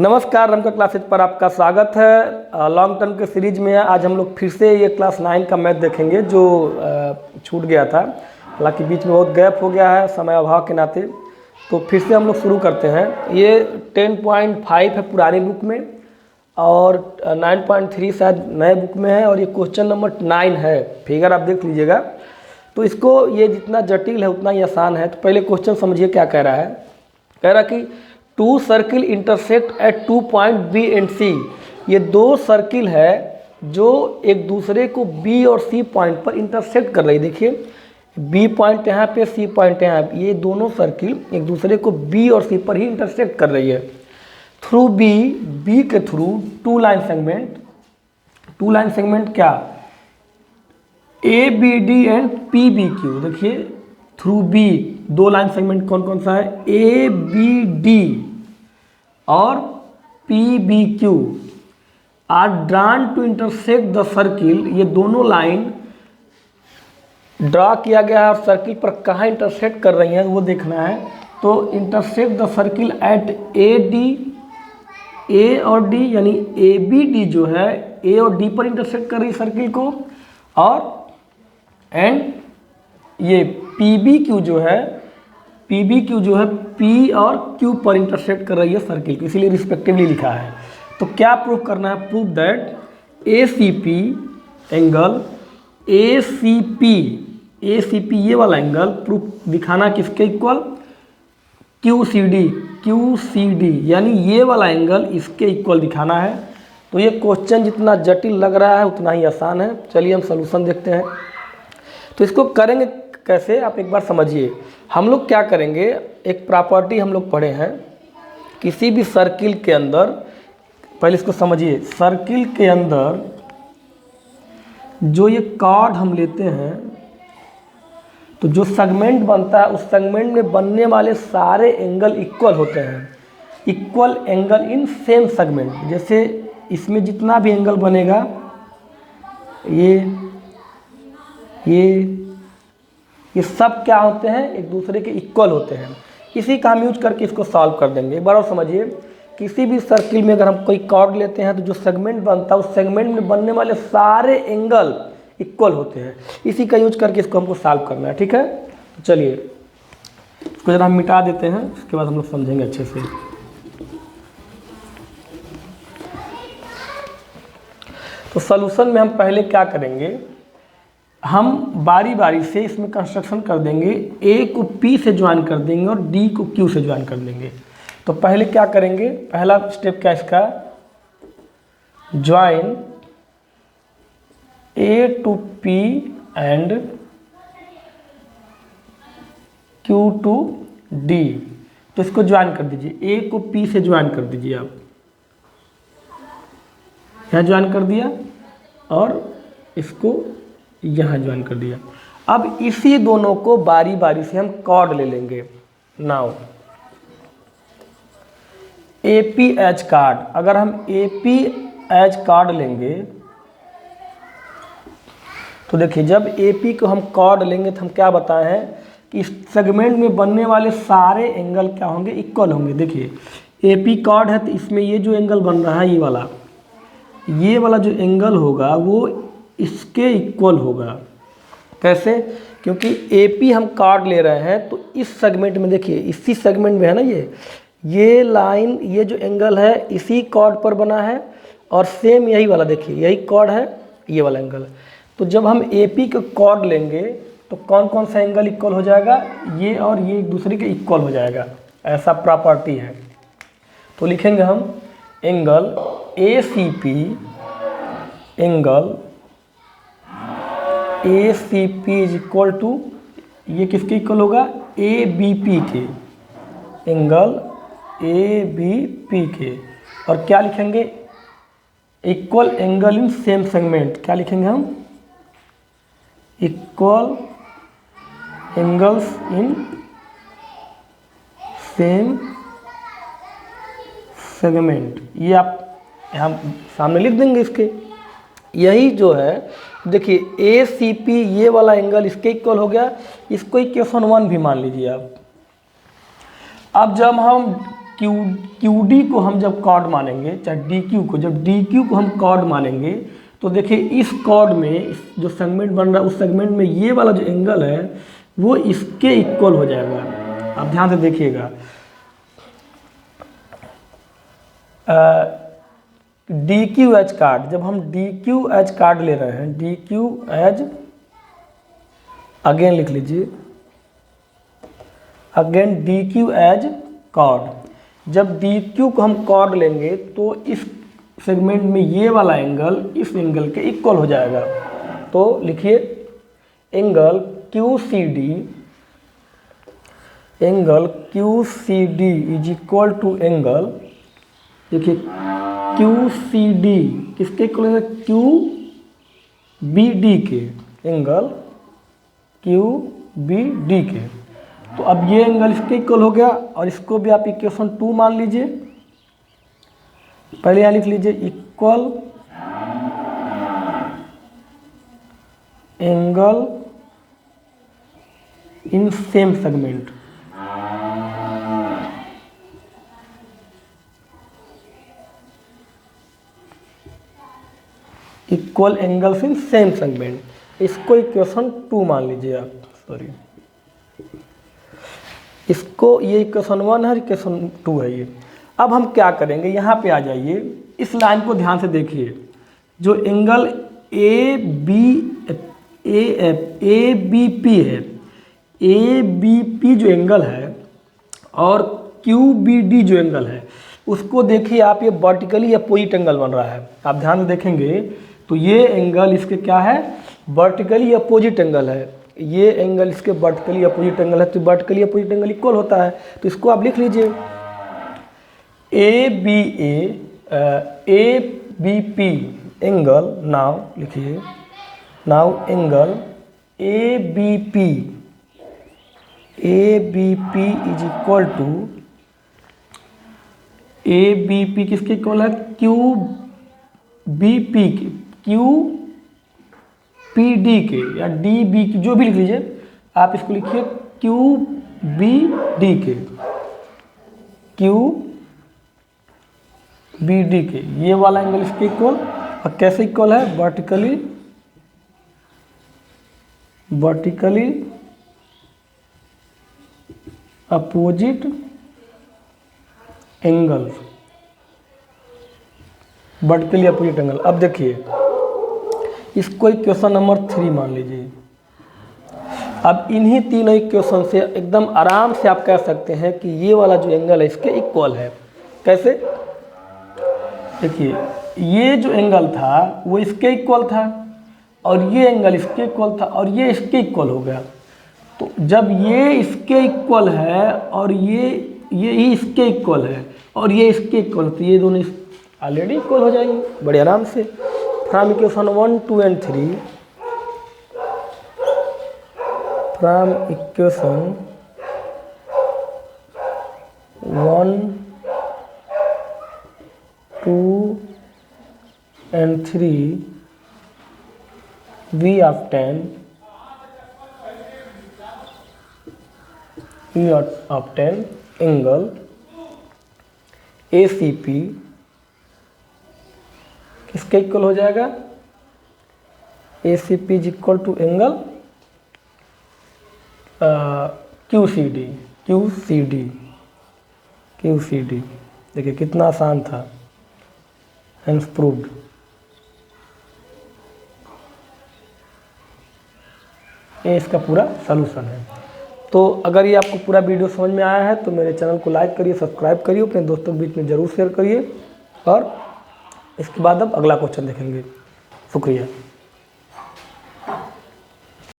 नमस्कार, रमका क्लासेज पर आपका स्वागत है। लॉन्ग टर्म के सीरीज में आज हम लोग फिर से ये क्लास 9 का मैथ देखेंगे जो छूट गया था। हालांकि बीच में बहुत गैप हो गया है समय अभाव के नाते, तो फिर से हम लोग शुरू करते हैं। ये 10.5 है पुरानी बुक में और 9.3 शायद नए बुक में है, और ये क्वेश्चन नंबर 9 है। फिगर आप देख लीजिएगा। तो इसको ये जितना जटिल है उतना ही आसान है। तो पहले क्वेश्चन समझिए क्या कह रहा है। कह रहा कि two circle intersect at 2 point B and C. ये दो सर्किल है जो एक दूसरे को बी और सी पॉइंट पर इंटरसेक्ट कर रही है। देखिए बी पॉइंट यहाँ पे, सी पॉइंट यहाँ पे, ये दोनों सर्किल एक दूसरे को बी और सी पर ही इंटरसेक्ट कर रही है। थ्रू बी के थ्रू टू लाइन सेगमेंट क्या, A B D and P B Q. देखिए थ्रू बी दो लाइन सेगमेंट कौन कौन सा है, ए बी डी और P B Q are drawn to intersect the circle. ये दोनों लाइन ड्रा किया गया है और सर्किल पर कहाँ इंटरसेक्ट कर रही हैं वो देखना है। तो intersect the circle at A D, A और डी, यानी ए बी डी जो है ए और डी पर इंटरसेक्ट कर रही सर्किल को, और एंड ये पी बी क्यू जो है पी और क्यू पर इंटरसेक्ट कर रही है सर्किल को, इसीलिए रिस्पेक्टिवली लिखा है। तो क्या प्रूफ करना है, proof that A C P angle, A C P ये वाला एंगल प्रूफ दिखाना किसके इक्वल, क्यू सी डी, यानी ये वाला एंगल इसके इक्वल दिखाना है। तो ये क्वेश्चन जितना जटिल लग रहा है उतना ही आसान है। चलिए हम सॉल्यूशन देखते हैं। तो इसको करेंगे कैसे आप एक बार समझिए। हम लोग क्या करेंगे, एक प्रॉपर्टी हम लोग पढ़े हैं, किसी भी सर्किल के अंदर, पहले इसको समझिए। सर्किल के अंदर जो ये कॉर्ड हम लेते हैं तो जो सेगमेंट बनता है उस सेगमेंट में बनने वाले सारे एंगल इक्वल होते हैं। Equal angle in same segment. जैसे इसमें जितना भी एंगल बनेगा ये सब क्या होते हैं, एक दूसरे के इक्वल होते हैं। इसी का हम यूज करके इसको सॉल्व कर देंगे। एक बार और समझिए, किसी भी सर्किल में अगर हम कोई कॉर्ड लेते हैं तो जो सेगमेंट बनता है उस सेगमेंट में बनने वाले सारे एंगल इक्वल होते हैं। इसी का यूज करके इसको हमको सॉल्व करना है, ठीक है। तो चलिए इसको जरा हम मिटा देते हैं, उसके बाद हम लोग समझेंगे अच्छे से। तो सॉल्यूशन में हम पहले क्या करेंगे, हम बारी बारी से इसमें कंस्ट्रक्शन कर देंगे। ए को पी से ज्वाइन कर देंगे और डी को क्यू से ज्वाइन कर देंगे। तो पहले क्या करेंगे, पहला स्टेप क्या इसका, join A to P and Q to D. तो इसको ज्वाइन कर दीजिए, ए को पी से ज्वाइन कर दीजिए। आप यहाँ ज्वाइन कर दिया और इसको यहाँ ज्वाइन कर दिया। अब इसी दोनों को बारी बारी से हम कॉर्ड ले लेंगे। Now A P H card, अगर हम ए पी एच कार्ड लेंगे तो देखिए जब ए पी को हम कॉर्ड लेंगे तो हम क्या बताए हैं कि इस सेगमेंट में बनने वाले सारे एंगल क्या होंगे, इक्वल होंगे। देखिए ए पी कॉर्ड है तो इसमें ये जो एंगल बन रहा है ये वाला जो एंगल होगा वो इसके इक्वल होगा। कैसे, क्योंकि ए पी हम कॉर्ड ले रहे हैं तो इस सेगमेंट में, देखिए इसी सेगमेंट में है ना, ये लाइन, ये जो एंगल है इसी कॉर्ड पर बना है, और सेम यही वाला देखिए यही कॉर्ड है, ये वाला एंगल। तो जब हम ए पी का कॉर्ड लेंगे तो कौन कौन सा एंगल इक्वल हो जाएगा, ये और ये एक दूसरे के इक्वल हो जाएगा। ऐसा प्रॉपर्टी है। तो लिखेंगे हम angle A C P, angle A C P is equal to, ये किसके इक्वल होगा, ए बी पी के, एंगल ए बी पी के। और क्या लिखेंगे, equal angle in same segment. क्या लिखेंगे हम, equal angles in same segment. ये आप यहाँ सामने लिख देंगे इसके। यही जो है देखिए ए सी पी ये वाला एंगल इसके इक्वल हो गया, इसको इक्वेशन 1 भी मान लीजिए आप। अब जब हम क्यू डी को हम जब कॉर्ड मानेंगे, चाहे डी क्यू को, जब डी क्यू को हम कॉर्ड मानेंगे तो देखिए इस कॉर्ड में जो सेगमेंट बन रहा है उस सेगमेंट में ये वाला जो एंगल है वो इसके इक्वल हो जाएगा। आप ध्यान से देखिएगा, डी क्यू एच कार्ड, जब हम डी क्यू एच कार्ड ले रहे हैं, डी क्यू एच, अगेन लिख लीजिए, again D Q as chord, जब डी क्यू को हम कॉर्ड लेंगे तो इस सेगमेंट में ये वाला एंगल इस एंगल के इक्वल हो जाएगा। तो लिखिए angle Q C D, angle Q C D is equal to angle, देखिए क्यू सी डी किसके इक्वल है, क्यू बी डी के, एंगल क्यू बी डी के। तो अब ये एंगल इसके इक्वल हो गया और इसको भी आप इक्वेशन 2 मान लीजिए। पहले यहाँ लिख लीजिए equal angle in same segment, equal angles in same segment, इसको इक्वेशन 2 मान लीजिए आप, सॉरी इसको, ये इक्वेशन 1 है, इक्वेशन 2 है ये। अब हम क्या करेंगे, यहाँ पे आ जाइए, इस लाइन को ध्यान से देखिए, जो एंगल ए बी पी है, ए बी पी जो एंगल है और क्यू बी डी जो एंगल है उसको देखिए आप, ये वर्टिकली अपोजिट एंगल बन रहा है। आप ध्यान से देखेंगे तो ये एंगल इसके क्या है, वर्टिकली अपोजिट एंगल है, ये एंगल इसके वर्टिकली अपोजिट एंगल है, तो वर्टिकली अपोजिट एंगल इक्वल होता है। तो इसको आप लिख लीजिए A B P angle, now लिखिए, now angle A B P is equal to, A B P किसके इक्वल है, क्यू बी पी के, क्यू पी डी के या डी बी की, जो भी लिख लीजिए आप, इसको लिखिए क्यू बी डी के, क्यू बी डी के, ये वाला एंगल इसके इक्वल। और कैसे इक्वल है, vertically opposite angle, vertically opposite angle. अब देखिए इसको इक्वेशन नंबर 3 मान लीजिए। अब इन्हीं तीनों इक्वेशन से एकदम आराम से आप कह सकते हैं कि ये वाला जो एंगल है इसके इक्वल है। कैसे, देखिए ये जो एंगल था वो इसके इक्वल था और ये एंगल इसके इक्वल था और ये इसके इक्वल हो गया। तो जब ये इसके इक्वल है और ये ही इसके इक्वल है और ये इसके इक्वल, तो ये दोनों ऑलरेडी इक्वल हो जाएंगे बड़े आराम से। From equation 1, 2 and 3, from equation 1, 2 and 3 we obtain angle ACP किसके इक्वल हो जाएगा, ACP is equal to angle QCD। देखिए कितना आसान था, हेंस प्रूव्ड। ये इसका पूरा सलूशन है। तो अगर ये आपको पूरा वीडियो समझ में आया है तो मेरे चैनल को लाइक करिए, सब्सक्राइब करिए, अपने दोस्तों के बीच में ज़रूर शेयर करिए। और इसके बाद अब अगला क्वेश्चन देखेंगे। शुक्रिया।